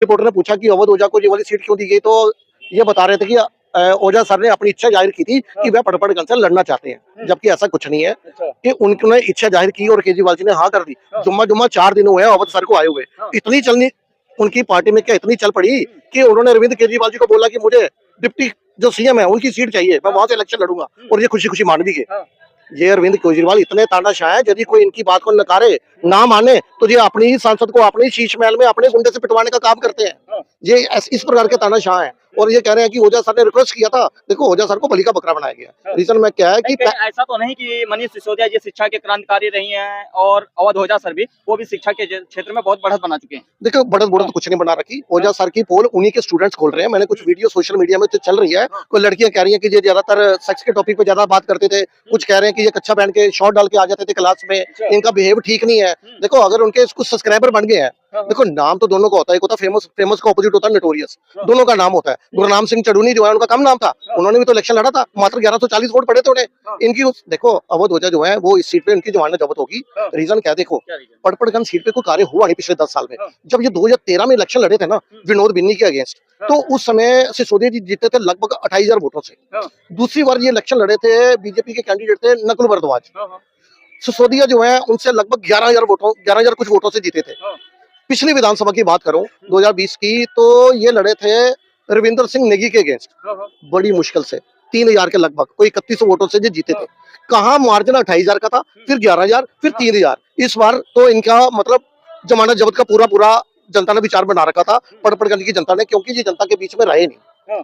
Reporter ने पूछा कि अवध ओझा को ये वाली सीट क्यों दी गई, तो ये बता रहे थे कि ओझा सर ने अपनी इच्छा जाहिर की थी कि वह पटपड़गंज से लड़ना चाहते हैं, जबकि ऐसा कुछ नहीं है कि उन्होंने इच्छा जाहिर की और केजरीवाल जी ने हाँ कर दी। जुम्मा जुम्मा 4 दिन हुए हैं अवध सर को आए हुए, इतनी चलनी उनकी पार्टी में क्या इतनी चल पड़ी कि उन्होंने अरविंद केजरीवाल जी को बोला कि मुझे डिप्टी जो सीएम है उनकी सीट चाहिए, मैं वहां से इलेक्शन लड़ूंगा, और ये खुशी खुशी मान भी गए। ये अरविंद केजरीवाल इतने तानाशाह है, यदि कोई इनकी बात को नकारे ना माने तो ये अपनी ही सांसद को अपने शीश महल में अपने गुंडे से पिटवाने का काम करते हैं। ये इस प्रकार के तानाशाह हैं, और ये कह रहे हैं कि ओझा सर ने रिक्वेस्ट किया था। देखो ओझा सर को बलि का बकरा बनाया गया। रीजन में क्या है कि ऐसा तो नहीं कि मनीष सिसोदिया जी शिक्षा के क्रांतिकारी रही हैं और अवध ओझा सर भी वो भी शिक्षा के क्षेत्र में बहुत बढ़त बना चुके हैं। देखो बढ़त बढ़त तो कुछ नहीं बना रखी। ओझा सर की पोल उन्हीं के स्टूडेंट्स खोल रहे हैं। मैंने कुछ वीडियो सोशल मीडिया में तो चल रही है, कोई लड़कियां कह रही हैं कि ये ज्यादातर सेक्स के टॉपिक पे ज्यादा बात करते थे, कुछ कह रहे हैं कि ये कच्छा पहन के शॉर्ट डाल के आ जाते थे क्लास में, इनका बिहेव ठीक नहीं है। देखो अगर उनके कुछ सब्सक्राइबर बन गए हैं, देखो नाम तो दोनों का होता है, एक होता है फेमस, फेमस का ऑपोजिट होता है नोटोरियस, दोनों का नाम होता है। गुरनाम सिंह चढ़ूनी जो है उनका कम नाम था, उन्होंने भी तो इलेक्शन लड़ा था, मात्र 1140 वोट पड़े थे उन्हें। इनकी देखो अवध ओझा जो है वो इस सीट पे इनकी जमानत जब्त होगी। रीजन क्या है, देखो पटपड़गंज सीट पे कोई कार्य हुआ नहीं पिछले 10 साल में। जब ये 2013 में इलेक्शन लड़े थे ना विनोद बिन्नी के अगेंस्ट, तो उस समय सिसोदिया जी जीते थे लगभग 28,000 वोटों से। दूसरी बार ये इलेक्शन लड़े थे, बीजेपी के कैंडिडेट थे नकुल भारद्वाज, सिसोदिया जो है उनसे लगभग 11,000 कुछ वोटों से जीते थे। पिछली विधानसभा की बात करूं 2020 की, तो ये लड़े थे रविंदर सिंह नेगी के अगेंस्ट, बड़ी मुश्किल से 3,000 के लगभग, कोई 3100 वोटों से ये जीते थे। कहां मार्जिन 28,000 का था, फिर 11,000, फिर 3,000। इस बार तो इनका मतलब जमानत जब्त का पूरा पूरा जनता ने विचार बना रखा था, पटपड़गंज की जनता ने, क्योंकि ये जनता के बीच में रहे नहीं।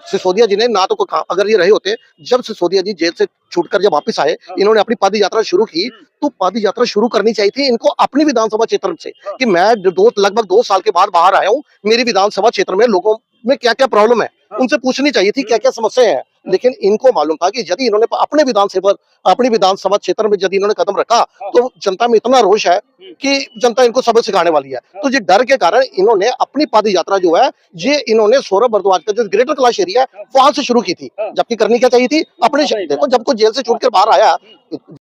सिसोदिया जी ने ना तो कोई, अगर ये रहे होते, जब सिसोदिया जी जेल से छूटकर जब वापस आए, इन्होंने अपनी पद यात्रा शुरू की, तो पद यात्रा शुरू करनी चाहिए थी इनको अपनी विधानसभा क्षेत्र से, कि मैं लगभग 2 साल के बाद बाहर आया हूँ, मेरी विधानसभा क्षेत्र में लोगों में क्या क्या प्रॉब्लम है उनसे पूछनी चाहिए थी, क्या क्या समस्या है। लेकिन इनको मालूम था कि यदि इन्होंने अपनी विधानसभा क्षेत्र में यदि इन्होंने कदम रखा तो जनता में इतना रोष है कि जनता इनको सबक सिखाने वाली है। तो ये डर के कारण इन्होंने अपनी पद यात्रा जो है ये इन्होंने सौरभ भारद्वाज का जो ग्रेटर कैलाश एरिया है वहां से शुरू की थी, जबकि करनी क्या चाहिए थी अपने। देखो जब कोई जेल से छूट कर बाहर आया,